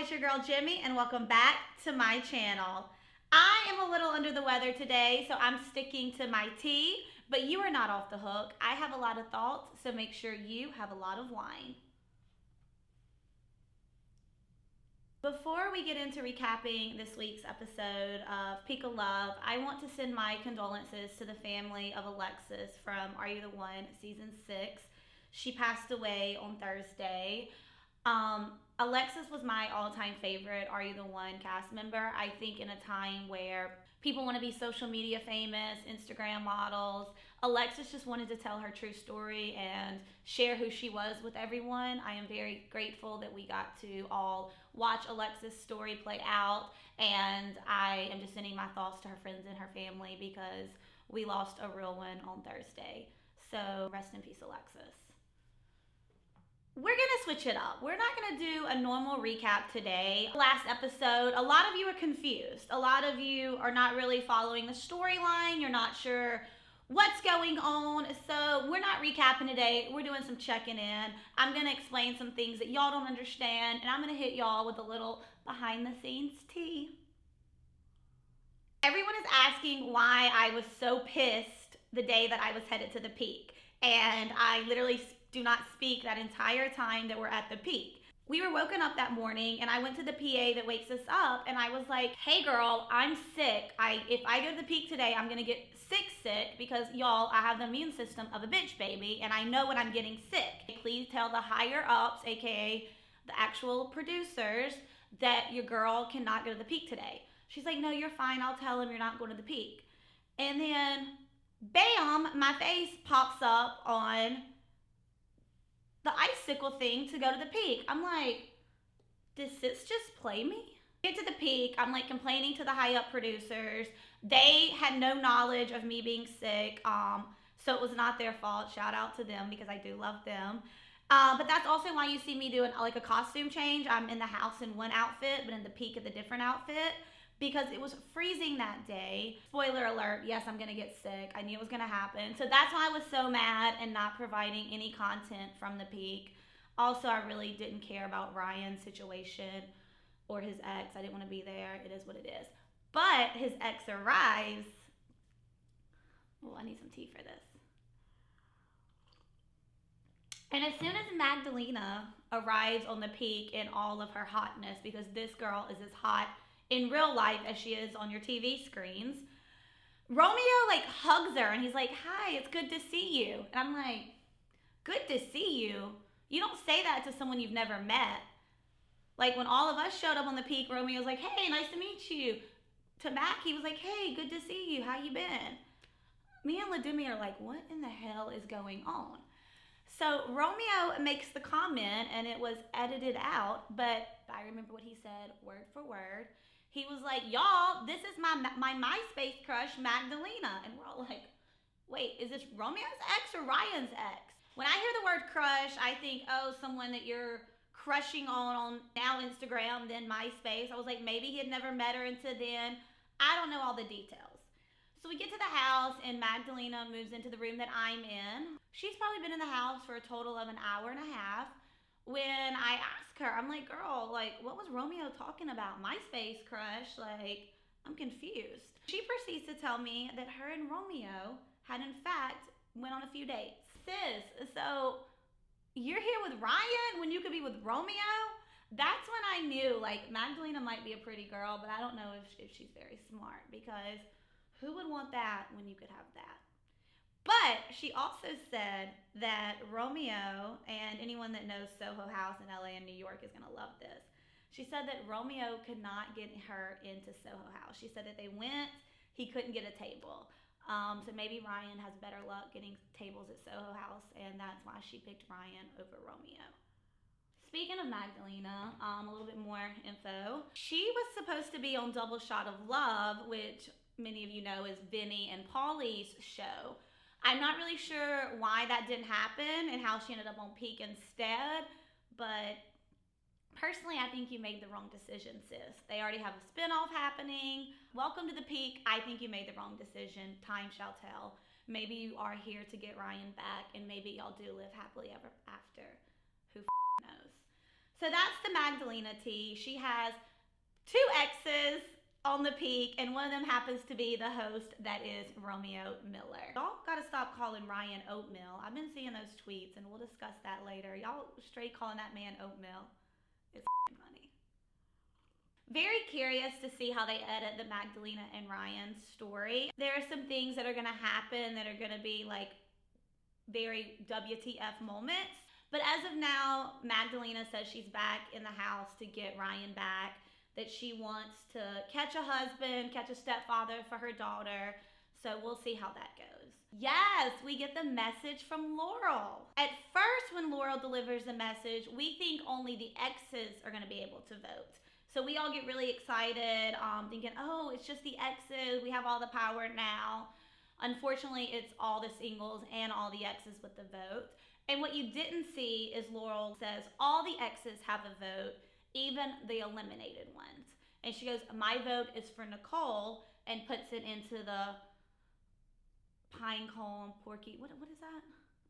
it's your girl Jemmye, and welcome back to my channel. I am a little under the weather today, so I'm sticking to my tea, but you are not off the hook. I have a lot of thoughts, so make sure you have a lot of wine. Before we get into recapping this week's episode of Peak of Love, I want to send my condolences to the family of Alexis from Are You the One season 6. She passed away on Thursday. Alexis was my all-time favorite Are You the One cast member. I think in a time where people want to be social media famous, Instagram models, Alexis just wanted to tell her true story and share who she was with everyone. I am very grateful that we got to all watch Alexis' story play out, and I am just sending my thoughts to her friends and her family because we lost a real one on Thursday. So rest in peace, Alexis. We're gonna switch it up. We're not gonna do a normal recap today. Last episode, a lot of you are confused. A lot of you are not really following the storyline. You're not sure what's going on. So we're not recapping today. We're doing some checking in. I'm gonna explain some things that y'all don't understand, and I'm gonna hit y'all with a little behind the scenes tea. Everyone is asking why I was so pissed the day that I was headed to the peak. And I literally do not speak that entire time that we're at the peak. We were woken up that morning, and I went to the PA that wakes us up, and I was like, hey girl, I'm sick. If I go to the peak today, I'm gonna get sick because y'all, I have the immune system of a bitch baby, and I know when I'm getting sick. Please tell the higher ups, aka the actual producers, that your girl cannot go to the peak today. She's like, no, you're fine. I'll tell him you're not going to the peak. And then, bam, my face pops up on the icicle thing to go to the peak. I'm like, did sis just play me? Get to the peak, I'm like complaining to the high up producers. They had no knowledge of me being sick, so it was not their fault. Shout out to them because I do love them. But that's also why you see me doing like a costume change. I'm in the house in one outfit, but in the peak of the different outfit, because it was freezing that day. Spoiler alert, yes, I'm gonna get sick. I knew it was gonna happen. So that's why I was so mad and not providing any content from the peak. Also, I really didn't care about Ryan's situation or his ex. I didn't want to be there. It is what it is. But his ex arrives. Oh, I need some tea for this. And as soon as Magdalena arrives on the peak in all of her hotness, because this girl is as hot in real life as she is on your TV screens, Romeo like hugs her and he's like, hi, it's good to see you. And I'm like, good to see you? You don't say that to someone you've never met. Like when all of us showed up on the peak, Romeo's like, hey, nice to meet you. To Mac, he was like, hey, good to see you. How you been? Me and Lademi are like, what in the hell is going on? So Romeo makes the comment, and it was edited out, but I remember what he said word for word. He was like, y'all, this is my MySpace crush, Magdalena. And we're all like, wait, is this Romeo's ex or Ryan's ex? When I hear the word crush, I think, oh, someone that you're crushing on now Instagram, then MySpace. I was like, maybe he had never met her until then. I don't know all the details. So we get to the house, and Magdalena moves into the room that I'm in. She's probably been in the house for a total of an hour and a half. When I ask her, I'm like, girl, like, what was Romeo talking about? MySpace crush? Like, I'm confused. She proceeds to tell me that her and Romeo had, in fact, went on a few dates. Sis, so you're here with Ryan when you could be with Romeo? That's when I knew, like, Magdalena might be a pretty girl, but I don't know if she's very smart, because who would want that when you could have that? But she also said that Romeo, and anyone that knows Soho House in LA and New York is going to love this. She said that Romeo could not get her into Soho House. She said that they went, he couldn't get a table. So maybe Ryan has better luck getting tables at Soho House, and that's why she picked Ryan over Romeo. Speaking of Magdalena, a little bit more info. She was supposed to be on Double Shot of Love, which many of you know is Vinny and Paulie's show. I'm not really sure why that didn't happen and how she ended up on Peak instead, but personally, I think you made the wrong decision, sis. They already have a spinoff happening. Welcome to the Peak. I think you made the wrong decision. Time shall tell. Maybe you are here to get Ryan back, and maybe y'all do live happily ever after. Who knows? So that's the Magdalena tea. She has two exes on the peak, and one of them happens to be the host that is Romeo Miller. Y'all gotta stop calling Ryan oatmeal. I've been seeing those tweets, and we'll discuss that later. Y'all straight calling that man oatmeal. It's funny. Very curious to see how they edit the Magdalena and Ryan story. There are some things that are gonna happen that are gonna be like very WTF moments. But as of now, Magdalena says she's back in the house to get Ryan back, that she wants to catch a husband, catch a stepfather for her daughter. So we'll see how that goes. Yes, we get the message from Laurel. At first, when Laurel delivers the message, we think only the exes are going to be able to vote. So we all get really excited, thinking, oh, it's just the exes. We have all the power now. Unfortunately, it's all the singles and all the exes with the vote. And what you didn't see is Laurel says all the exes have a vote, even the eliminated ones. And she goes, my vote is for Nicole, and puts it into the pine cone, porky, what is that?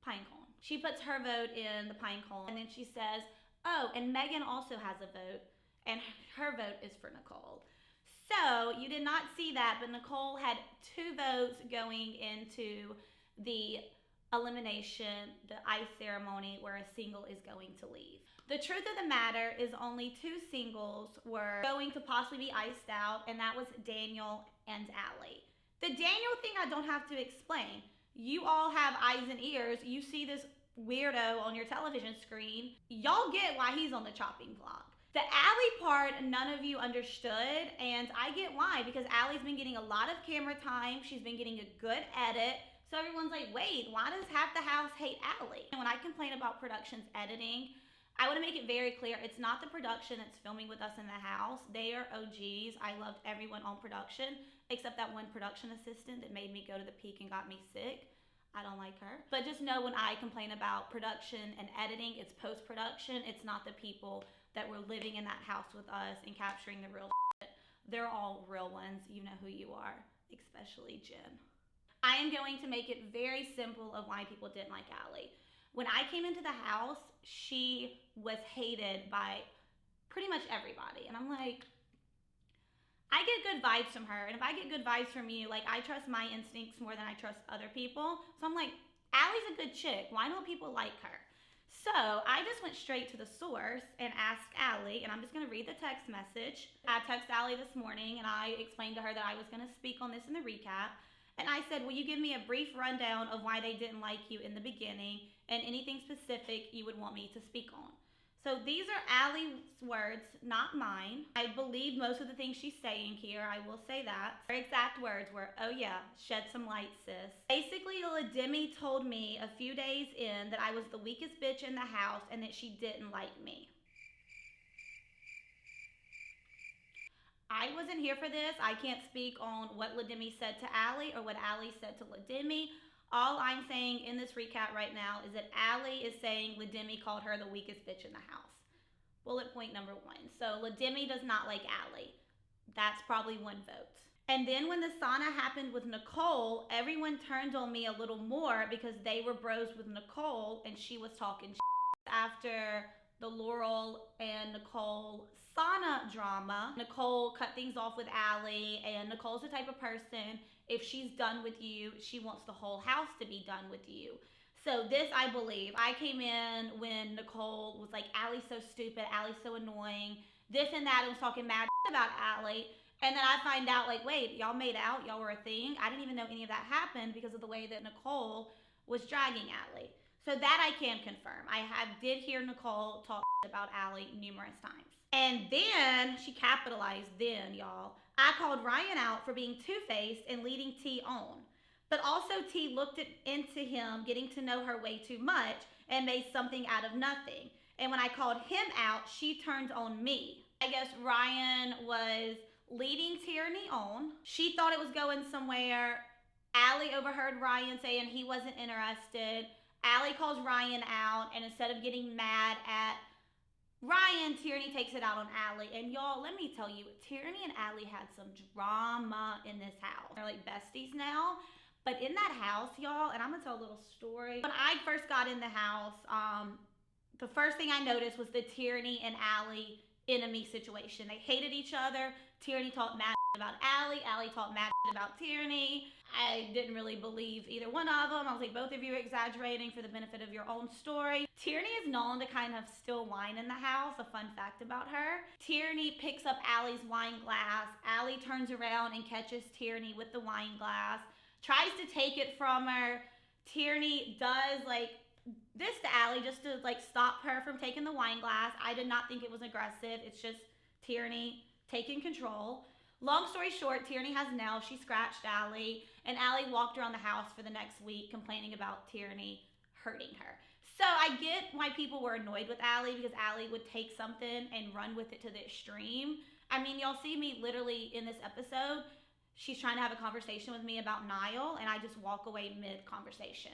Pine cone. She puts her vote in the pine cone, and then she says, oh, and Megan also has a vote, and her vote is for Nicole. So you did not see that, but Nicole had two votes going into the elimination, the ice ceremony, where a single is going to leave. The truth of the matter is only two singles were going to possibly be iced out, and that was Daniel and Allie. The Daniel thing I don't have to explain. You all have eyes and ears. You see this weirdo on your television screen. Y'all get why he's on the chopping block. The Allie part, none of you understood, and I get why, because Allie's been getting a lot of camera time. She's been getting a good edit. So everyone's like, wait, why does half the house hate Allie? And when I complain about production's editing, I want to make it very clear, it's not the production that's filming with us in the house. They are OGs. I loved everyone on production, except that one production assistant that made me go to the peak and got me sick. I don't like her. But just know when I complain about production and editing, it's post-production. It's not the people that were living in that house with us and capturing the real shit. They're all real ones. You know who you are, especially Jen. I am going to make it very simple of why people didn't like Allie. When I came into the house, she was hated by pretty much everybody. And I'm like, I get good vibes from her. And if I get good vibes from you, like, I trust my instincts more than I trust other people. So I'm like, Allie's a good chick. Why don't people like her? So I just went straight to the source and asked Allie, and I'm just going to read the text message. I texted Allie this morning, and I explained to her that I was going to speak on this in the recap. And I said, will you give me a brief rundown of why they didn't like you in the beginning and anything specific you would want me to speak on? So these are Allie's words, not mine. I believe most of the things she's saying here. I will say that. Her exact words were, oh yeah, shed some light, sis. Basically, Jemmye told me a few days in that I was the weakest bitch in the house and that she didn't like me. I wasn't here for this. I can't speak on what Jemmye said to Allie or what Allie said to Jemmye. All I'm saying in this recap right now is that Allie is saying Jemmye called her the weakest bitch in the house. Bullet point number one. So Jemmye does not like Allie. That's probably one vote. And then when the sauna happened with Nicole, everyone turned on me a little more because they were bros with Nicole and she was talking shit. After the Laurel and Nicole sauna drama, Nicole cut things off with Allie, and Nicole's the type of person, if she's done with you, she wants the whole house to be done with you. So this, I believe, I came in when Nicole was like, Allie's so stupid, Allie's so annoying, this and that, and was talking mad about Allie. And then I find out, like, wait, y'all made out, y'all were a thing. I didn't even know any of that happened because of the way that Nicole was dragging Allie. So that I can confirm. I did hear Nicole talk about Allie numerous times. And then, she capitalized then, y'all. I called Ryan out for being two-faced and leading T on. But also T looked into him getting to know her way too much and made something out of nothing. And when I called him out, she turned on me. I guess Ryan was leading Tierney on. She thought it was going somewhere. Allie overheard Ryan saying he wasn't interested. Allie calls Ryan out, and instead of getting mad at Ryan, Tierney takes it out on Allie. And y'all, let me tell you, Tierney and Allie had some drama in this house. They're like besties now. But in that house, y'all, and I'm gonna tell a little story. When I first got in the house, The first thing I noticed was the Tierney and Allie enemy situation. They hated each other. Tierney talked mad about Allie. Allie talked mad about Tierney. I didn't really believe either one of them. I was like, both of you are exaggerating for the benefit of your own story. Tierney is known to kind of still wine in the house. A fun fact about her. Tierney picks up Allie's wine glass. Allie turns around and catches Tierney with the wine glass. Tries to take it from her. Tierney does like this to Allie just to like stop her from taking the wine glass. I did not think it was aggressive. It's just Tierney taking control. Long story short, Tierney has nails. She scratched Allie, and Allie walked around the house for the next week complaining about Tierney hurting her. So I get why people were annoyed with Allie, because Allie would take something and run with it to the extreme. I mean, y'all see me literally in this episode. She's trying to have a conversation with me about Niall, and I just walk away mid-conversation.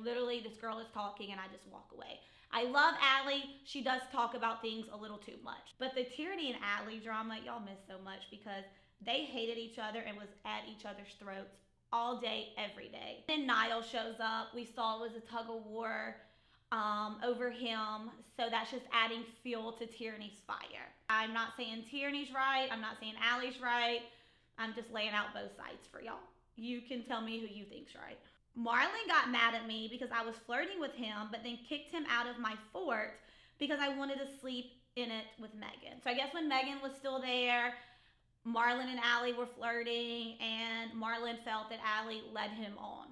This girl is talking, and I just walk away. I love Allie. She does talk about things a little too much. But the Tierney and Allie drama, y'all miss so much because they hated each other and was at each other's throats all day, every day. Then Niall shows up. We saw it was a tug of war over him. So that's just adding fuel to Tierney's fire. I'm not saying Tierney's right. I'm not saying Allie's right. I'm just laying out both sides for y'all. You can tell me who you think's right. Marlon got mad at me because I was flirting with him, but then kicked him out of my fort because I wanted to sleep in it with Megan. So I guess when Megan was still there, Marlon and Allie were flirting, and Marlon felt that Allie led him on.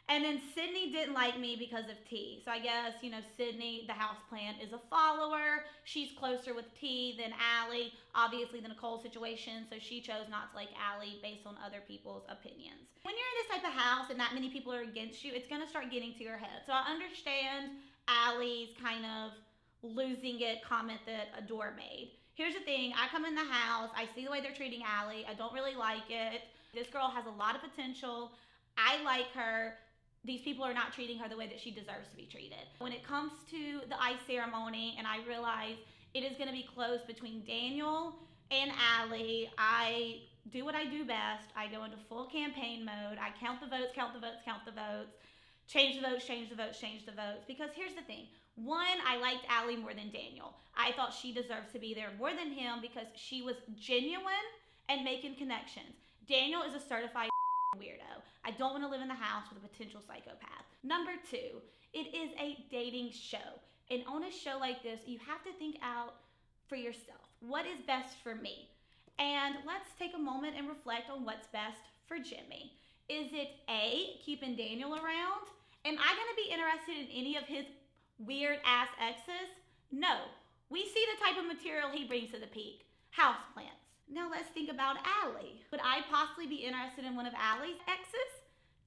And then Sydney didn't like me because of T. So I guess, Sydney, the houseplant, is a follower. She's closer with T than Allie, obviously the Nicole situation. So she chose not to like Allie based on other people's opinions. When you're in this type of house and that many people are against you, it's going to start getting to your head. So I understand Allie's kind of losing it comment that Adore made. Here's the thing. I come in the house. I see the way they're treating Allie. I don't really like it. This girl has a lot of potential. I like her. These people are not treating her the way that she deserves to be treated. When it comes to the ice ceremony, and I realize it is going to be close between Daniel and Allie, I do what I do best. I go into full campaign mode. I count the votes, change the votes, change the votes, change the votes. Because here's the thing. One, I liked Allie more than Daniel. I thought she deserves to be there more than him because she was genuine and making connections. Daniel is a certified weirdo. I don't want to live in the house with a potential psychopath. Number two, it is a dating show. And on a show like this, you have to think out for yourself. What is best for me? And let's take a moment and reflect on what's best for Jemmye. Is it A, keeping Daniel around? Am I going to be interested in any of his weird ass exes? No. We see the type of material he brings to the peak. Houseplants. Now let's think about Allie. Would I possibly be interested in one of Allie's exes?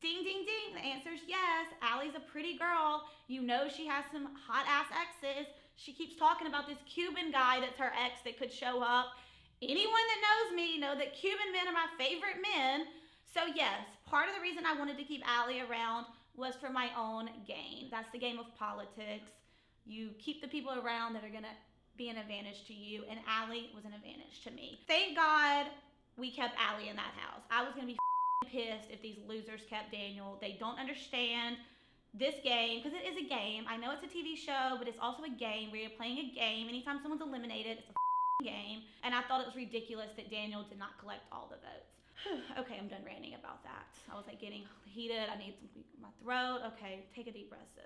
Ding, ding, ding. The answer is yes. Allie's a pretty girl. You know she has some hot ass exes. She keeps talking about this Cuban guy that's her ex that could show up. Anyone that knows me know that Cuban men are my favorite men. So yes, part of the reason I wanted to keep Allie around was for my own gain. That's the game of politics. You keep the people around that are gonna be an advantage to you, and Allie was an advantage to me. Thank God we kept Allie in that house. I was gonna be pissed if these losers kept Daniel. They don't understand this game, because it is a game. I know it's a TV show, but it's also a game where you're playing a game. Anytime someone's eliminated, it's a game. And I thought it was ridiculous that Daniel did not collect all the votes. Okay, I'm done ranting about that. I was like getting heated. I need something in my throat. Okay, take a deep breath, sis.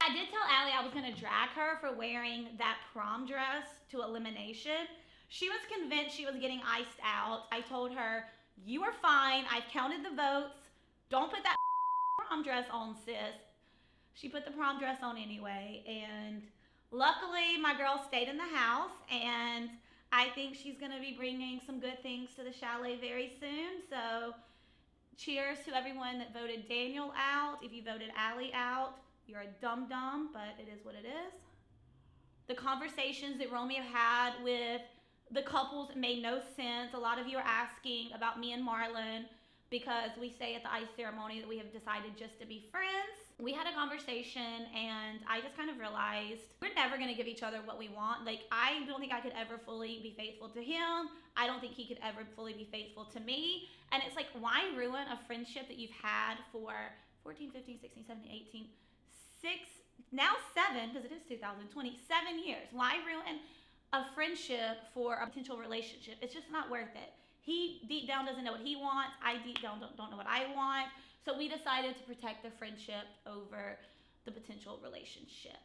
I did tell Allie I was going to drag her for wearing that prom dress to elimination. She was convinced she was getting iced out. I told her, you are fine. I've counted the votes. Don't put that prom dress on, sis. She put the prom dress on anyway. And luckily, my girl stayed in the house. And I think she's going to be bringing some good things to the chalet very soon. So cheers to everyone that voted Daniel out. If you voted Allie out, you're a dum-dum, but it is what it is. The conversations that Romeo had with the couples made no sense. A lot of you are asking about me and Marlon because we say at the ice ceremony that we have decided just to be friends. We had a conversation and I just kind of realized we're never going to give each other what we want. Like, I don't think I could ever fully be faithful to him. I don't think he could ever fully be faithful to me. And it's like, why ruin a friendship that you've had for 14, 15, 16, 17, 18, now 7, because it is 2020, 7 years. Why ruin a friendship for a potential relationship? It's just not worth it. He deep down doesn't know what he wants. I deep down don't know what I want. So we decided to protect the friendship over the potential relationship.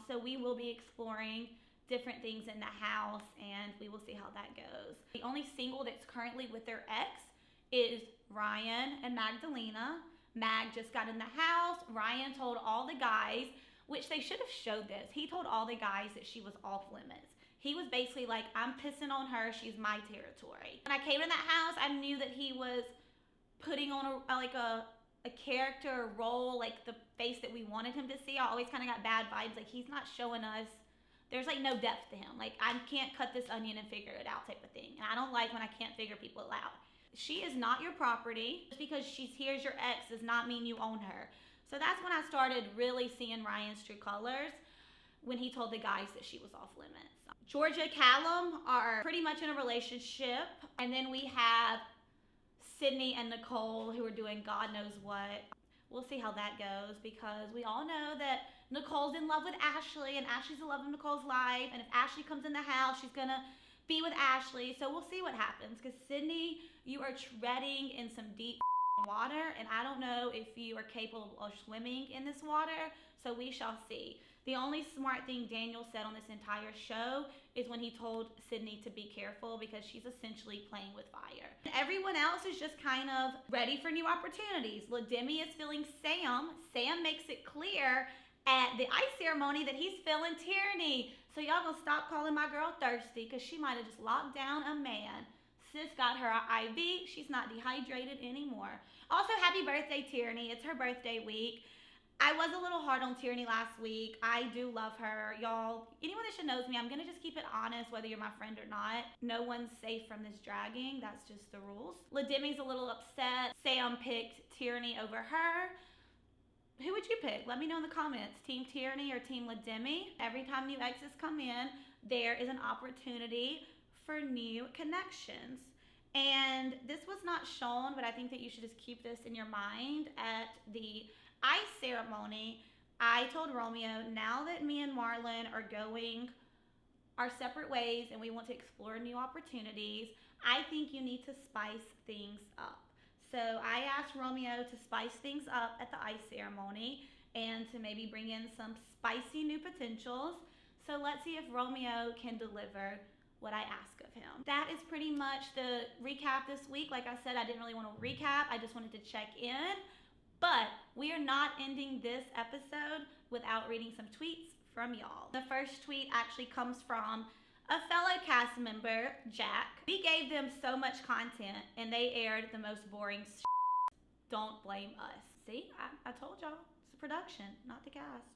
So we will be exploring different things in the house, and we will see how that goes. The only single that's currently with their ex is Ryan and Magdalena. Mag just got in the house. Ryan told all the guys, which they should have showed this. He told all the guys that she was off limits. He was basically like, I'm pissing on her. She's my territory. When I came in that house, I knew that he was putting on a character, a role, like the face that we wanted him to see. I always kind of got bad vibes. Like, he's not showing us, there's like no depth to him. Like, I can't cut this onion and figure it out type of thing. And I don't like when I can't figure people out. She is not your property. Just because she's here as your ex does not mean you own her. So that's when I started really seeing Ryan's true colors, when he told the guys that she was off limits. Georgia, Callum are pretty much in a relationship. And then we have Sydney and Nicole, who are doing God knows what. We'll see how that goes, because we all know that Nicole's in love with Ashley, and Ashley's the love of Nicole's life. And if Ashley comes in the house, she's gonna be with Ashley. So we'll see what happens, because Sydney, you are treading in some deep water, and I don't know if you are capable of swimming in this water. So we shall see. The only smart thing Daniel said on this entire show is when he told Sydney to be careful, because she's essentially playing with fire. Everyone else is just kind of ready for new opportunities. Jemmye is feeling Sam. Sam makes it clear at the ice ceremony that he's feeling Tierney. So y'all gonna stop calling my girl thirsty, because she might have just locked down a man. Sis got her IV. She's not dehydrated anymore. Also, happy birthday, Tierney. It's her birthday week. I was a little hard on Tierney last week. I do love her. Y'all, anyone that should knows me, I'm going to just keep it honest, whether you're my friend or not. No one's safe from this dragging. That's just the rules. Jemmye's a little upset. Sam picked Tierney over her. Who would you pick? Let me know in the comments. Team Tierney or Team Jemmye? Every time new exes come in, there is an opportunity for new connections. And this was not shown, but I think that you should just keep this in your mind. At the ice ceremony, I told Romeo, now that me and Marlon are going our separate ways and we want to explore new opportunities, I think you need to spice things up. So I asked Romeo to spice things up at the ice ceremony and to maybe bring in some spicy new potentials. So let's see if Romeo can deliver what I ask of him. That is pretty much the recap this week. Like I said, I didn't really want to recap. I just wanted to check in. But we are not ending this episode without reading some tweets from y'all. The first tweet actually comes from a fellow cast member, Jack. We gave them so much content and they aired the most boring shit. Don't blame us. See, I told y'all, it's the production, not the cast.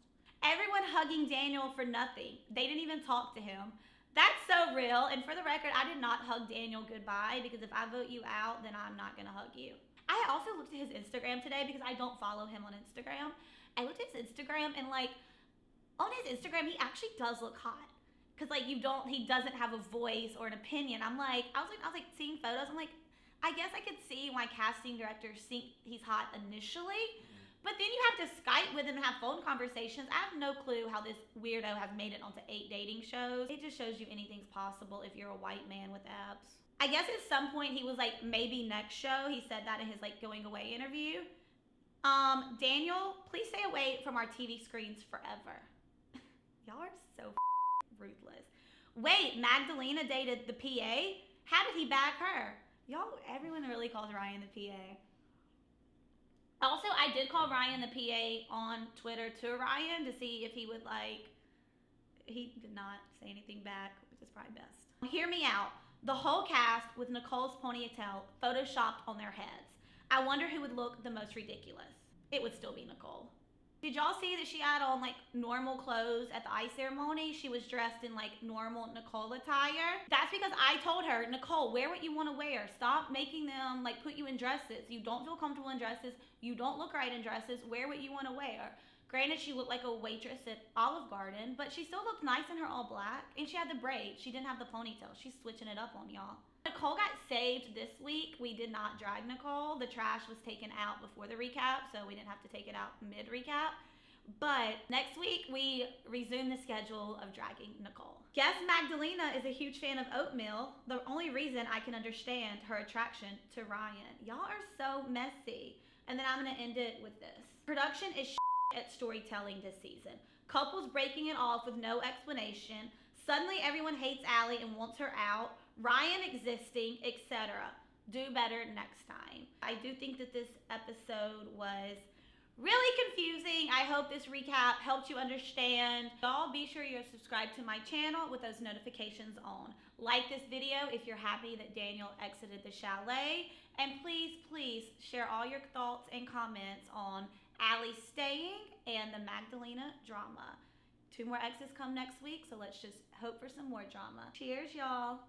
Everyone hugging Daniel for nothing. They didn't even talk to him. That's so real. And for the record, I did not hug Daniel goodbye, because if I vote you out, then I'm not gonna hug you. I also looked at his Instagram today, because I don't follow him on Instagram. I looked at his Instagram, and like, on his Instagram, he actually does look hot. Cause like he doesn't have a voice or an opinion. I was like seeing photos. I'm like, I guess I could see why casting directors think he's hot initially. But then you have to Skype with him and have phone conversations. I have no clue how this weirdo has made it onto 8 dating shows. It just shows you anything's possible if you're a white man with abs. I guess at some point he was like, maybe next show. He said that in his like going away interview. Daniel, please stay away from our TV screens forever. Y'all are so ruthless. Wait, Magdalena dated the PA? How did he bag her? Y'all, everyone really calls Ryan the PA. Also, I did call Ryan the PA on Twitter to Ryan to see if he would like, he did not say anything back, which is probably best. Hear me out. The whole cast with Nicole's ponytail photoshopped on their heads. I wonder who would look the most ridiculous. It would still be Nicole. Did y'all see that she had on like normal clothes at the ice ceremony? She was dressed in like normal Nicole attire. That's because I told her, Nicole, wear what you want to wear. Stop making them like put you in dresses. You don't feel comfortable in dresses. You don't look right in dresses. Wear what you want to wear. Granted, she looked like a waitress at Olive Garden, but she still looked nice in her all black. And she had the braids. She didn't have the ponytail. She's switching it up on y'all. Nicole got saved this week. We did not drag Nicole. The trash was taken out before the recap, so we didn't have to take it out mid-recap. But next week, we resume the schedule of dragging Nicole. Guess Magdalena is a huge fan of oatmeal. The only reason I can understand her attraction to Ryan. Y'all are so messy. And then I'm going to end it with this. Production is at storytelling this season. Couples breaking it off with no explanation. Suddenly everyone hates Allie and wants her out. Ryan existing, etc. Do better next time. I do think that this episode was really confusing. I hope this recap helped you understand. Y'all be sure you're subscribed to my channel with those notifications on. Like this video if you're happy that Daniel exited the chalet. And please share all your thoughts and comments on Allie staying and the Magdalena drama. 2 more exes come next week, so let's just hope for some more drama. Cheers, y'all.